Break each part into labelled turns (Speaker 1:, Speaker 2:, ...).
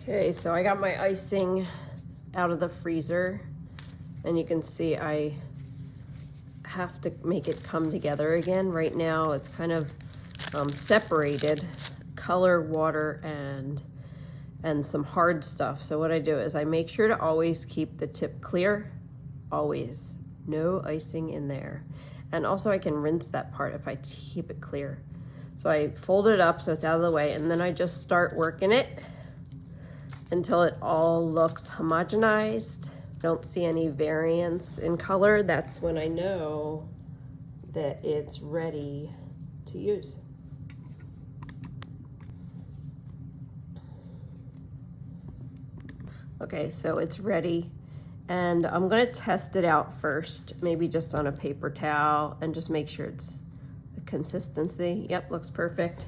Speaker 1: Okay, so I got my icing out of the freezer, and you can see I have to make it come together again. Right now it's kind of separated, color, water, and some hard stuff. So what I do is I make sure to always keep the tip clear, always. No icing in there. And also I can rinse that part if I keep it clear. So I fold it up so it's out of the way, and then I just start working it until it all looks homogenized. Don't see any variance in color. That's when I know that it's ready to use. Okay, so it's ready, and I'm gonna test it out first, maybe just on a paper towel, and just make sure it's the consistency. Yep, looks perfect.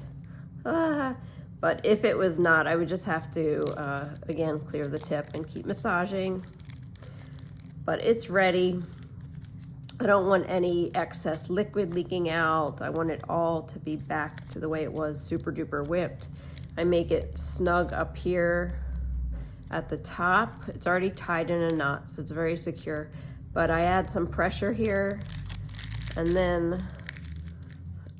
Speaker 1: But if it was not, I would just have to, again, clear the tip and keep massaging. But it's ready. I don't want any excess liquid leaking out. I want it all to be back to the way it was, super duper whipped. I make it snug up here at the top. It's already tied in a knot, so it's very secure. But I add some pressure here, and then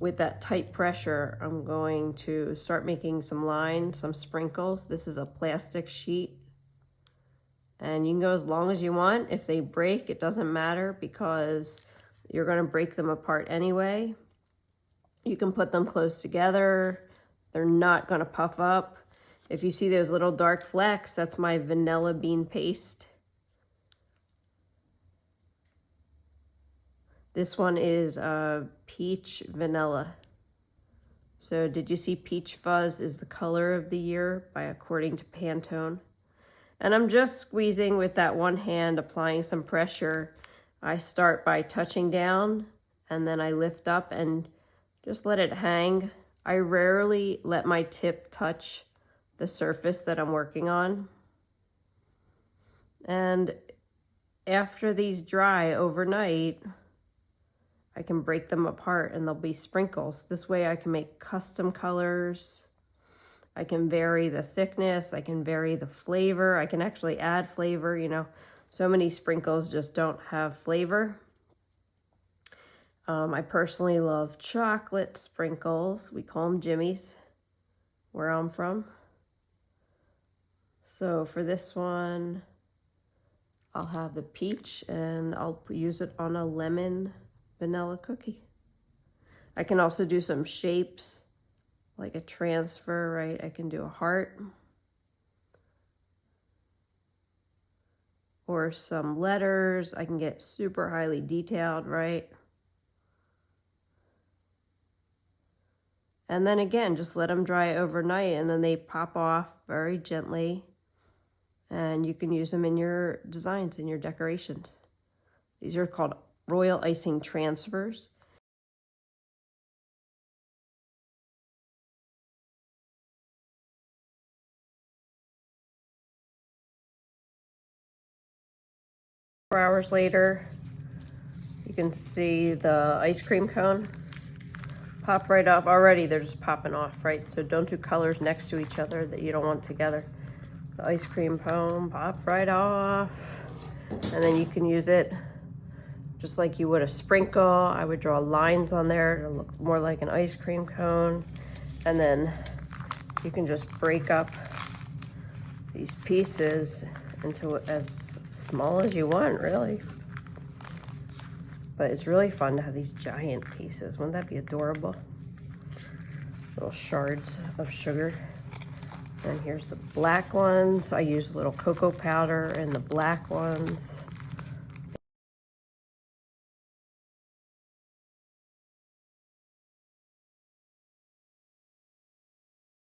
Speaker 1: with that tight pressure, I'm going to start making some lines, some sprinkles. This is a plastic sheet, and you can go as long as you want. If they break, it doesn't matter because you're gonna break them apart anyway. You can put them close together. They're not gonna puff up. If you see those little dark flecks, that's my vanilla bean paste. This one is peach vanilla. So did you see peach fuzz is the color of the year according to Pantone? And I'm just squeezing with that one hand, applying some pressure. I start by touching down, and then I lift up and just let it hang. I rarely let my tip touch the surface that I'm working on. And after these dry overnight, I can break them apart and they'll be sprinkles. This way I can make custom colors. I can vary the thickness. I can vary the flavor. I can actually add flavor. You know, so many sprinkles just don't have flavor. I personally love chocolate sprinkles. We call them Jimmy's, where I'm from. So for this one, I'll have the peach, and I'll use it on a lemon vanilla cookie. I can also do some shapes, like a transfer, right? I can do a heart, or some letters. I can get super highly detailed, right? And then again, just let them dry overnight, and then they pop off very gently, and you can use them in your designs, in your decorations. These are called royal icing transfers. Hours later, you can see the ice cream cone pop right off. Already they're just popping off, right? So don't do colors next to each other that you don't want together. The ice cream cone pop right off, and then you can use it just like you would a sprinkle. I would draw lines on there to look more like an ice cream cone, and then you can just break up these pieces into as small as you want, really. But it's really fun to have these giant pieces. Wouldn't that be adorable? Little shards of sugar. And here's the black ones. I use a little cocoa powder in the black ones.